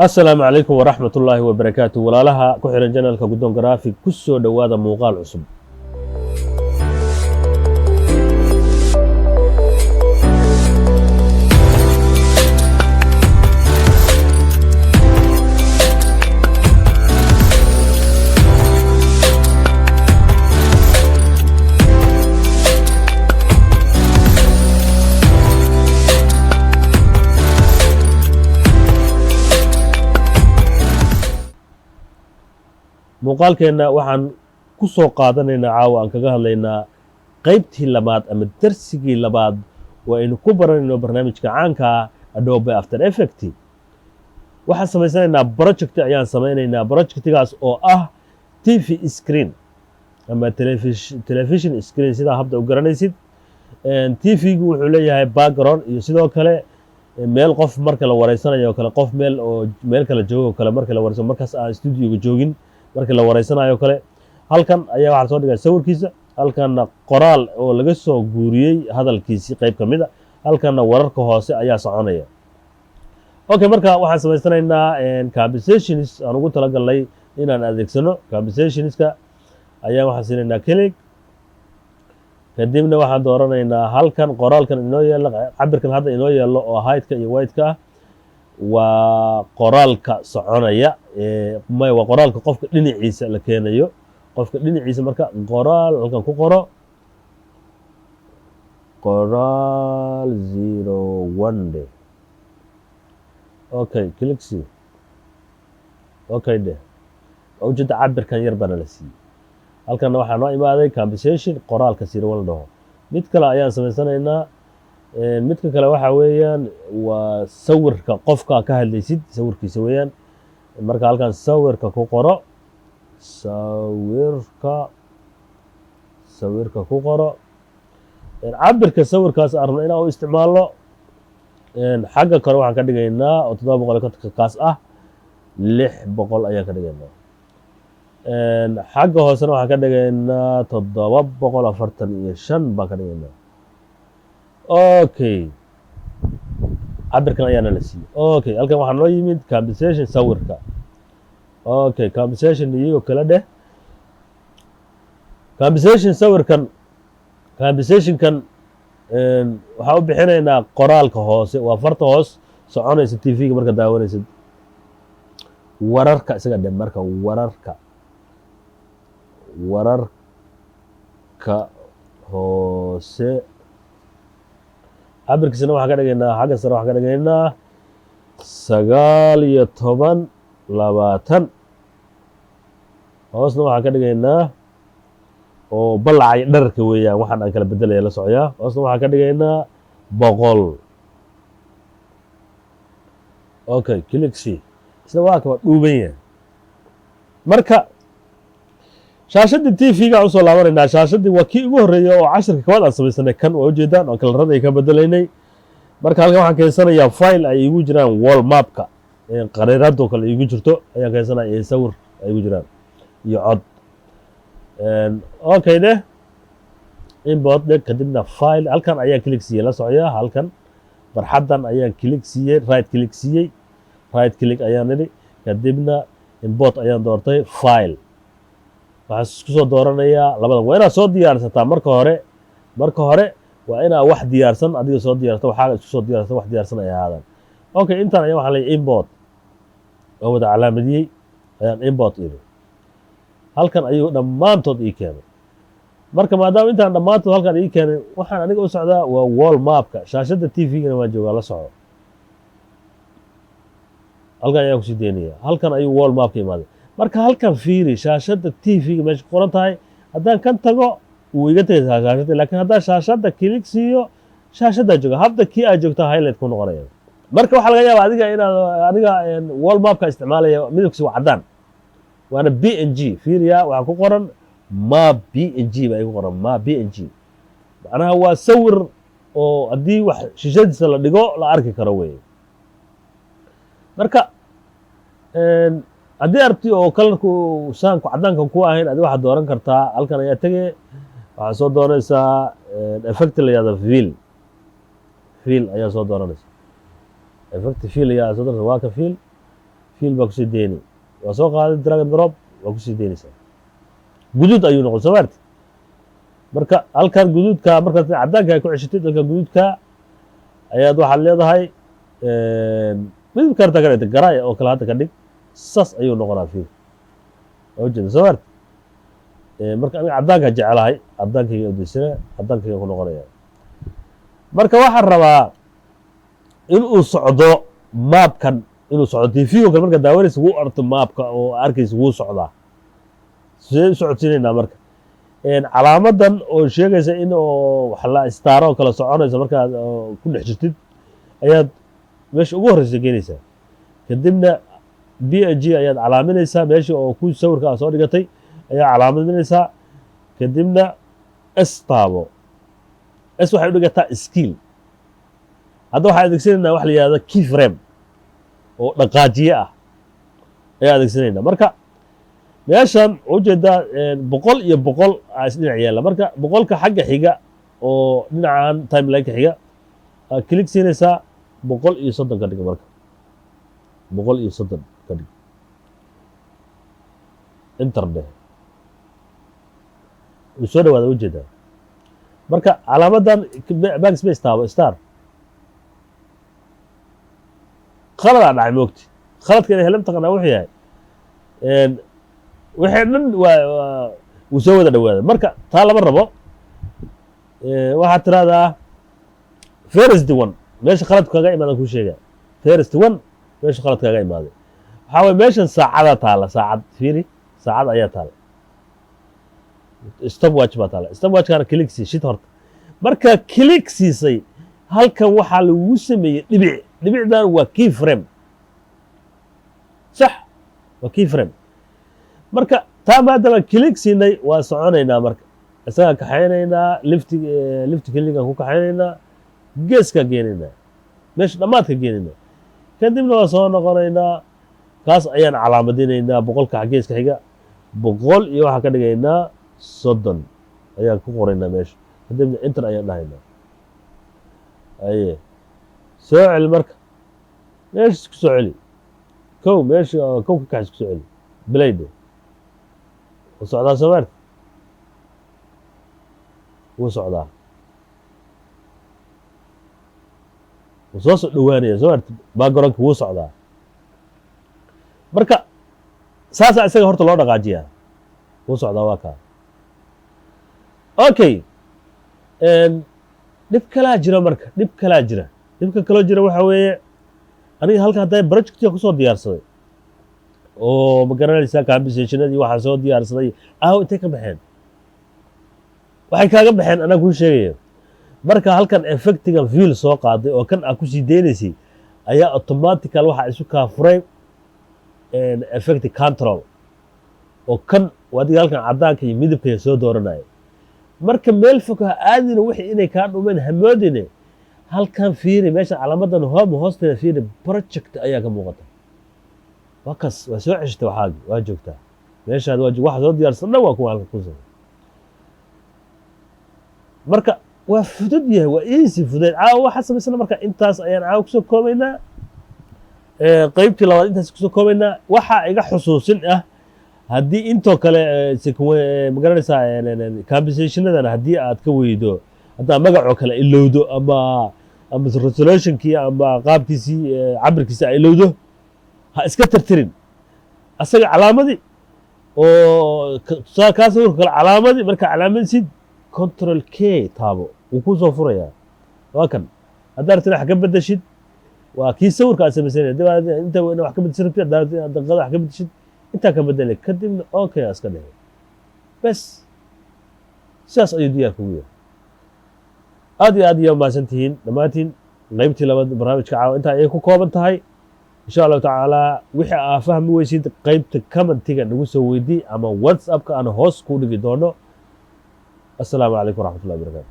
asalaamu calaykum waraxmat ullaahi wabarakaatu walaalaha ku xihan janalka guddoon garaafig ku soo dhowaada muuqaal cusub. muuqaalkeenna waxaan ku soo qaadanaynaa caawa aan kaga hadlaynaa qaybtii labaad ama darsigii labaad oo aynu ku baranayno barnaamijka caanka ah Adobe After Effects. waxaan samaysanaynaa project ayaan samaynaynaa projectigaas oo ah TV screen ama television screen sidaa habda u garanaysid. TV-gu wuxuu leeyahay background iyo sidoo kale meel qof marka la wareysanayo kale qof meel kala joogo kale marka la wareysanayo markaas aan studio-ga joogin markii la wareysanayo kale halkan ayaa waxa soo dhigay sawirkiisa, halkanna qoraal oo laga soo guuriyay hadalkiisii qayb ka mid ah, halkanna wararka hoose ayaa soconaya. Okay, marka waxaan samaysanaynaa compositions aan ugu talagalnay inaan adeegsano. Compositionska ayaa waxaan siinaynaa click, kadibna waxaan dooranaynaa halkan qoraalkan inoo yeelo cabirkan hadda inoo yeelo oo height-ka iyo weight-ka ah waa qoraalka soconaya waa qoraalka qofka dhinaciisa la keenayo. qofka dhinaciisa marka qoraal halkan ku qoro qoraal 01 de okay click see okay de ujeeda cabirkan yar bana la siiyey. halkan waxaa noo imaaday composition qoraalka 01 dhaho. mid kale ayaan samaysanaynaa. midka kale waxa weeyaan waa sawirka qofka ka hadlaysid sawirkiisa weeyaan. marka halkan sawirka ku qoro sawirka ku qoro cabirka sawirkaas arno inaan u isticmaalno. xagga kore waxaan ka dhigaynaa oo 700 kaas ah 600 ayaan ka dhigaynaa. xagga hoosena waxaan ka dhigaynaa 745 baan ka dhigaynaa. okay cabirkan ayaana la siiyey. okay halkan waxaa noo yimid compensation sawirka. okay compensation iyo kala dheh compensation sawirkan compensationkan waxaa u bixinaynaa qoraalka hoose waa farta hoos soconaysa TV-ga marka daawanaysid. wararka isaga dheh marka wararka hoose cabirkiisana waxaan ka dhigaynaa xagga sare waxaan ka dhigaynaa 19 hoosna waxaan ka dhigaynaa oo balacay dharka weeyaan waxaan aan kala bedelaya la socyaa. hoosna waxaan ka dhigaynaa 100. okay click see isna waa ka dhuuban yahay. marka shaashadii TV-ga u soo laabanaynaa. shaashadii waa kii ugu horeeyay oo casharka koowaad aan samaysanay kan waa ujeedaan oo kalarada ay ka bedelaynay. marka halkan waxaan keensanayaa file ay igu jiraan wall mapka qariirado kale igu jirto ayaan keensanayaa sawir ay igu jiraan iyo cod. okay de import de kadibna file halkan ayaan click siiyey la socyaa. halkan barxadan ayaan click siiyey right click ayaan nidhi kadibna import ayaan doortay file. waxaan isku soo dooranayaa labadan. waa inaad soo diyaarsataa marka hore waa inaa wax diyaarsan adiga soo diyaarsato waxaaga isku soo diyaarsato wax diyaarsan ay ahaadaan. okay intaan ayaa waxaan leeyahay import oo wada calaamadiyey ayaan import iri. halkan ayuu dhammaantood ii keenay. marka maadaama intaan dhammaantood halkan ii keenay waxaan aniga u socdaa waa wall mapka. shaashadda TV-gana waan joogaa la soco. halkan ayaan kusii daynaya. halkan ayuu wall mapka imaaday. marka halkan fiiri shaashadda TV-ga meesha ku qoran tahay haddaan kan tago wuu iga tegaysaa shaashadda, laakiin haddaan shaashadda click siiyo shaashaddaa jooga hadda kii aad joogtaa highlight ku noqonaya. marka waxaa laga yaabaa aniga wall mapka isticmaalaya midabkiisa waa caddaan waana PNG. fiiriya waxaa ku qoran map PNG baa igu qoran map PNG macnaha waa sawir oo haddii wax shishadiisa la dhigo la arki karo weeye. marka haddii aragti oo kalarku saanku caddaanka ku ahayn adi waxaad dooran kartaa halkan ayaa tegey waxaad soo doonaysaa effect la yihahdo fiil ayaa soo dooranaysa. effect fiil ayaa soo doonaysa waa ka fiil fiil baa kusii deyni waa soo qaaday drag and drop waa kusii deynaysaa guduud ayuu noqon soo maarti marka halkan guduudka markaad caddaanka ay ku ceshatid halkan guduudka ayaad waxaad leedahay midabka harta ka dhigta garaaya oo kale hadda ka dhig saas ayuu noqonaa fiil waa ujeeda soo maarti marka aniga caddaanka jecelahay caddaankayga udaysana caddaankayga ku noqonaya marka waxaan rabaa in uu socdo maapkan inuu socdo tv-go kale marka daawanaysa wuu arto maapka oo arkaysa wuu socdaa sidee u socodsiinaynaa marka calaamadan oo sheegaysa in oo waxla istaaro oo kala soconaysa markaad ku dhex jirtid ayaad meesha ugu horreysa geenaysaa kadibna b g ayaad calaaminaysaa meeshii oo ku sawirka soo dhigatay ayaa calaamadinaysaa kadibna s taabo s waxay u dhigataa skill hadda waxaa adeegsanaynaa wax la yihahdo key frame oo dhaqaajiye ah ayaa adeegsanaynaa marka meeshan ujeedaa 100 iyo 100 aa isdhinac yaalla marka 100ka xagga xiga oo dhinacan timelineka xiga aad click siinaysaa 130 ka dhig marka 130 ka dhig enter dheh wuu soo dhawaada ujeedaa marka calaamadan backspace taabo star khaladaa dhacay moogti khaladka inay helan taqanaa wuxuu yahay wixii dhan wuu soo wada dhawaada marka taa lama rabo waxaad tiraahdaa first one meesha khaladku kaga imaadan kuu sheega first one meesha khalad kaga imaaday waxaa waye meeshan saacada taala saacad fiiri saacad ayaa taala stopwatch baa taala stopwatchkaana click sii shid horta marka click siisay halkan waxaa lagu sameeyey dhibicdan waa key frame sax waa key frame marka taa maadaama click siinay waa soconaynaa marka isagaa kaxaynaynaa lifti kiligaan ku kaxaynaynaa geeskaa geenaynaa meesha dhammaadka geenaynaa kadibna waa soo noqonaynaa kaas ayaan calaamadinaynaa 100ka geeska xiga 100 iyo waxaan ka dhigaynaa 30 ayaan ku qoraynaa meesha kadibna enter ayaan dhahaynaa aye soo celi marka meesha isku soo celi kow meesha kow ka kax isku soo celi blade wuu socdaa soo maarti wuu socdaa wuu soo dhawaanaya soo maarti backgroundka wuu socdaa marka saasaa isaga horta loo dhaqaajiyaa wuu socdaa waa kaa okay dhib kalaa jira marka dhib kalaa jira dhibka kaloo jira waxaa weeye aniga halkan hadda projectiga kusoo diyaarsaday oo ma garanaysaa compensationadii waxaa soo diyaarsaday intay ka baxeen waxay kaaga baxeen anaa kuu sheegaya marka halkan effectigan fiil soo qaaday oo kan aa kusii deynaysay ayaa automatical waxaa isu kaafuray effect control oo kan adiga halkan caddaanka iyo midabkaya soo dooranaya marka meel fog ha aadina wixii inay kaa dhumeen hamoodine halkan fiiri meesha calaamadan home hoosteeda fiiri project ayaa ka muuqata waa kas waa soo ceshta waxaagi waa joogtaa meeshaad waxa soo diyaarsan dhan waa kuwa halka ku sameey marka waa fudud yahay waa easy fudeed caawa waxa samaysana marka intaas ayaan caawa kusoo koobaynaa qaybtii labaad intaas kusoo koobaynaa waxaa iga xusuusin ah haddii intoo kale ma garanaysaa compensationadan haddii aad ka weydo haddaa magacoo kale ilowdo ama resolutionkii ama qaabkiisii cabirkiisi a ilowdo ha iska tirtirin asaga calaamadii oo kaa sawirka kale calaamadii marka calaamadsid control k taabo wuu kuu soo furayaa waa kan haddaa rabtid wax ka bedeshid waa kii sawirka aad samaysanaya inta wax ka bedeshin rabtid daqiiqada wax ka bedeshid intaa ka bedelay kadibna okay aa iska dhehey bes sidaas ayuu diyaar kugu yahay aad iyo aad iyo mahadsan tihiin dhammaantiin qaybtii labaad barnaamijka caawa intaa ayay ku kooban tahay insha allahu tacaala wixii aa fahmi weysid qaybta commentiga nagu soo weydii ama whatsappka aan hoos ku dhigi doono assalaamu calaykum waraxmatullahi wabarakatu